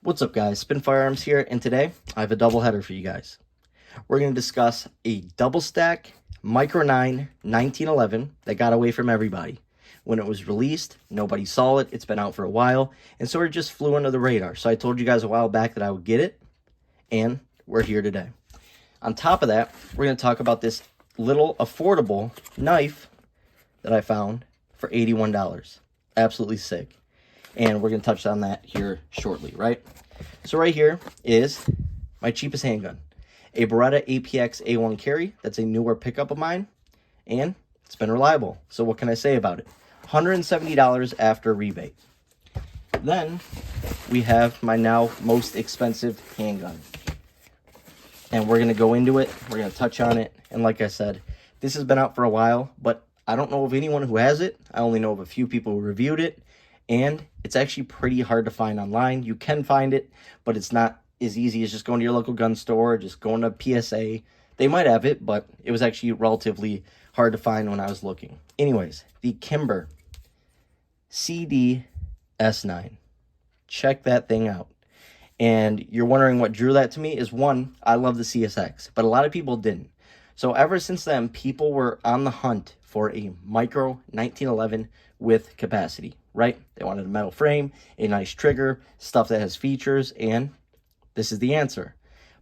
What's up, guys? Spin Firearms here, and today I have a double header for you guys. We're going to discuss a double stack Micro 9 1911 that got away from everybody. When it was released, nobody saw it. It's been out for a while, and sort of just flew under the radar. So I told you guys a while back that I would get it, and we're here today. On top of that, we're going to talk about this little affordable knife that I found for $81. Absolutely sick. And we're going to touch on that here shortly, right? So right here is my cheapest handgun. A Beretta APX A1 Carry. That's a newer pickup of mine. And it's been reliable. So what can I say about it? $170 after rebate. Then we have my now most expensive handgun. And we're going to go into it. We're going to touch on it. And like I said, this has been out for a while, but I don't know of anyone who has it. I only know of a few people who reviewed it. And it's actually pretty hard to find online. You can find it, but it's not as easy as just going to your local gun store, just going to PSA. They might have it, but it was actually relatively hard to find when I was looking. Anyways, the Kimber CDS9. Check that thing out. And you're wondering what drew that to me is, one, I love the CSX, but a lot of people didn't. So ever since then, people were on the hunt for a micro 1911 with capacity, right? They wanted a metal frame, a nice trigger, stuff that has features, and this is the answer.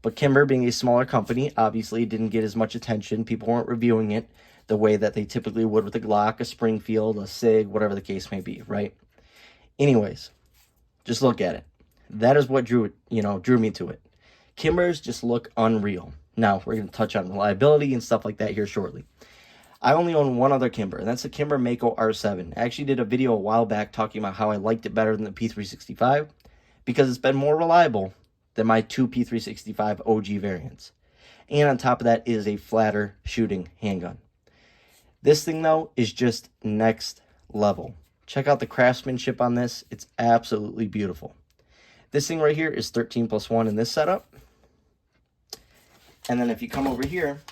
But Kimber, being a smaller company, obviously didn't get as much attention. People weren't reviewing it the way that they typically would with a Glock, a Springfield, a SIG, whatever the case may be, right? Anyways, just look at it. That is what drew me to it. Kimbers just look unreal. Now, we're going to touch on reliability and stuff like that here shortly. I only own one other Kimber, and that's the Kimber Mako R7. I actually did a video a while back talking about how I liked it better than the P365 because it's been more reliable than my two P365 OG variants. And on top of that is a flatter shooting handgun. This thing, though, is just next level. Check out the craftsmanship on this. It's absolutely beautiful. This thing right here is 13+1 in this setup. And then if you come over here,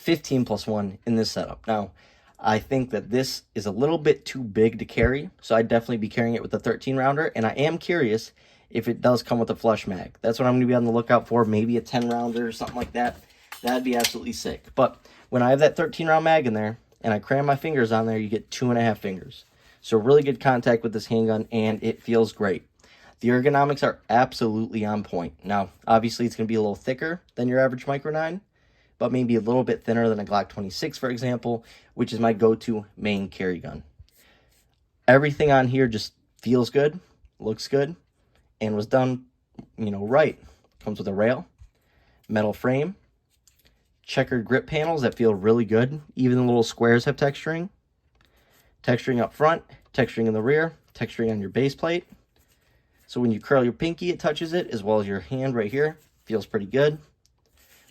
15+1 in this setup. Now, I think that this is a little bit too big to carry, so I'd definitely be carrying it with a 13-rounder, and I am curious if it does come with a flush mag. That's what I'm going to be on the lookout for, maybe a 10-rounder or something like that. That'd be absolutely sick. But when I have that 13-round mag in there, and I cram my fingers on there, you get 2.5 fingers. So really good contact with this handgun, and it feels great. The ergonomics are absolutely on point. Now, obviously, it's going to be a little thicker than your average Micro 9, but maybe a little bit thinner than a Glock 26, for example, which is my go-to main carry gun. Everything on here just feels good, looks good, and was done, right. Comes with a rail, metal frame, checkered grip panels that feel really good. Even the little squares have texturing. Texturing up front, texturing in the rear, texturing on your base plate. So when you curl your pinky, it touches it, as well as your hand right here. Feels pretty good.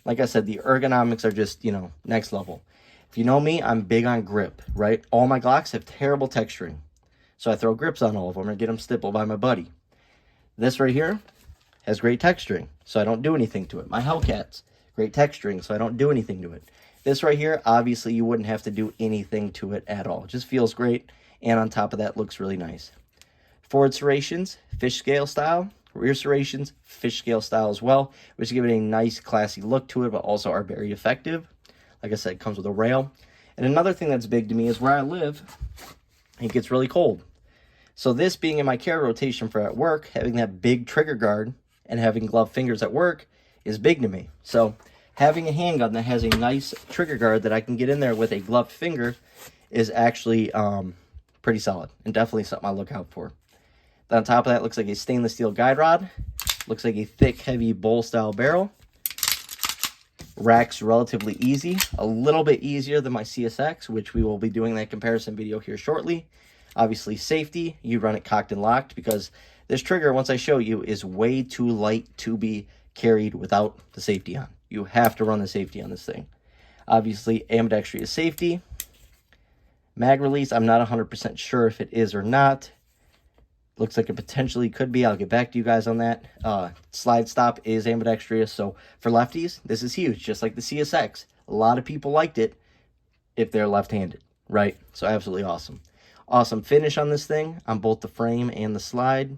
Like I said, the ergonomics are just, next level. If you know me, I'm big on grip, right? All my Glocks have terrible texturing. So I throw grips on all of them or get them stippled by my buddy. This right here has great texturing, so I don't do anything to it. My Hellcats, great texturing, so I don't do anything to it. This right here, obviously, you wouldn't have to do anything to it at all. It just feels great, and on top of that, looks really nice. Forward serrations, fish scale style. Rear serrations, fish scale style as well, which give it a nice, classy look to it, but also are very effective. Like I said, it comes with a rail. And another thing that's big to me is where I live, it gets really cold. So this being in my carry rotation for at work, having that big trigger guard and having gloved fingers at work is big to me. So having a handgun that has a nice trigger guard that I can get in there with a gloved finger is actually pretty solid and definitely something I look out for. Then on top of that, looks like a stainless steel guide rod. Looks like a thick, heavy bowl-style barrel. Rack's relatively easy. A little bit easier than my CSX, which we will be doing that comparison video here shortly. Obviously, safety. You run it cocked and locked because this trigger, once I show you, is way too light to be carried without the safety on. You have to run the safety on this thing. Obviously, ambidextrous safety. Mag release, I'm not 100% sure if it is or not. Looks like it potentially could be. I'll get back to you guys on that. Slide stop is ambidextrous, so for lefties, this is huge, just like the CSX. A lot of people liked it if they're left-handed, right? So absolutely awesome. Awesome finish on this thing, on both the frame and the slide.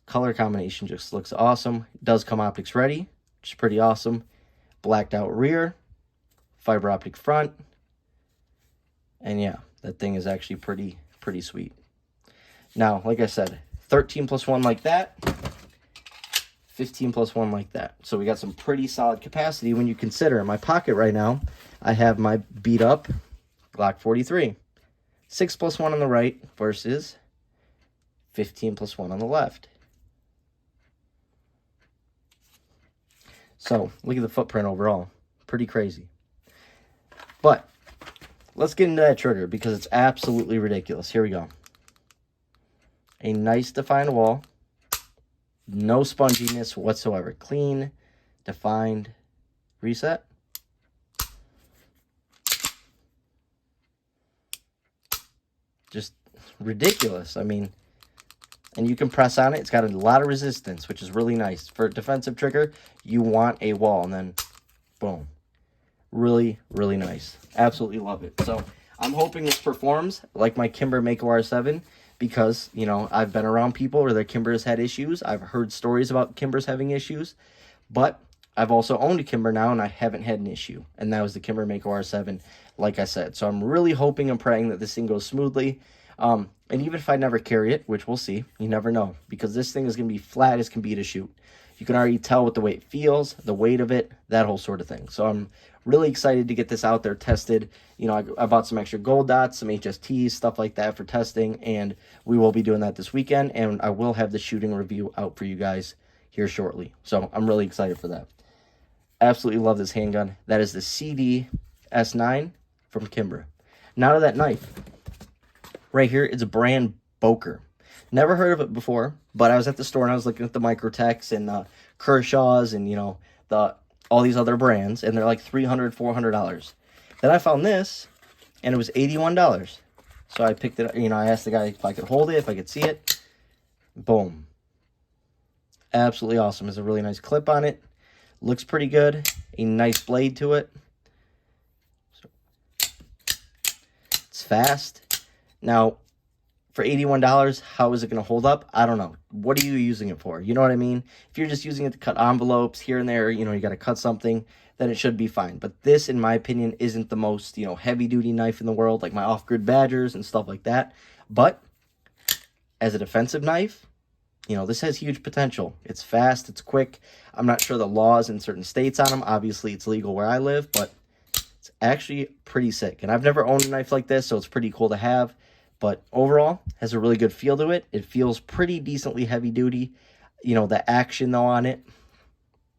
Color combination just looks awesome. It does come optics ready, which is pretty awesome. Blacked out rear, fiber optic front, and yeah, that thing is actually pretty sweet. Now, like I said, 13 plus 1 like that, 15 plus 1 like that. So we got some pretty solid capacity when you consider in my pocket right now, I have my beat up Glock 43. 6 plus 1 on the right versus 15 plus 1 on the left. So, look at the footprint overall. Pretty crazy. But, let's get into that trigger because it's absolutely ridiculous. Here we go. A nice defined wall. No sponginess whatsoever. Clean, defined, reset. Just ridiculous. I mean, and you can press on it. It's got a lot of resistance, which is really nice. For a defensive trigger, you want a wall, and then boom. Really, really nice. Absolutely love it. So I'm hoping this performs like my Kimber Mako R7 because, you know, I've been around people where their Kimbers had issues. I've heard stories about Kimbers having issues, but I've also owned a Kimber now, and I haven't had an issue, and that was the Kimber Mako R7, like I said. So I'm really hoping and praying that this thing goes smoothly. And even if I never carry it, which we'll see, you never know, because this thing is going to be flat as can be to shoot. You can already tell with the way it feels, the weight of it, that whole sort of thing. So I'm really excited to get this out there tested. You know, I bought some extra gold dots, some HSTs, stuff like that for testing, and we will be doing that this weekend, and I will have the shooting review out for you guys here shortly. So I'm really excited for that. Absolutely love this handgun. That is the CDS9 from Kimber. Now to that knife. Right here, it's a brand Boker. Never heard of it before, but I was at the store and I was looking at the Microtechs and the Kershaws and, you know, all these other brands, and they're like $300, $400. Then I found this, and it was $81. So I picked it up. You know, I asked the guy if I could hold it, if I could see it. Boom. Absolutely awesome. There's a really nice clip on it. Looks pretty good. A nice blade to it. It's fast. Now, for $81, how is it going to hold up? I don't know. What are you using it for? You know what I mean? If you're just using it to cut envelopes here and there, you know, you got to cut something, then it should be fine. But this, in my opinion, isn't the most, you know, heavy-duty knife in the world, like my off-grid Badgers and stuff like that. But as a defensive knife, you know, this has huge potential. It's fast. It's quick. I'm not sure the laws in certain states on them. Obviously, it's legal where I live, but it's actually pretty sick. And I've never owned a knife like this, so it's pretty cool to have. But overall, has a really good feel to it. It feels pretty decently heavy duty. You know, the action though on it,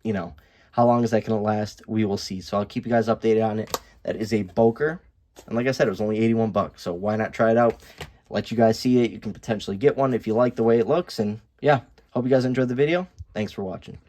you know, how long is that going to last? We will see. So I'll keep you guys updated on it. That is a Boker. And like I said, it was only 81 bucks. So why not try it out? Let you guys see it. You can potentially get one if you like the way it looks. And yeah, hope you guys enjoyed the video. Thanks for watching.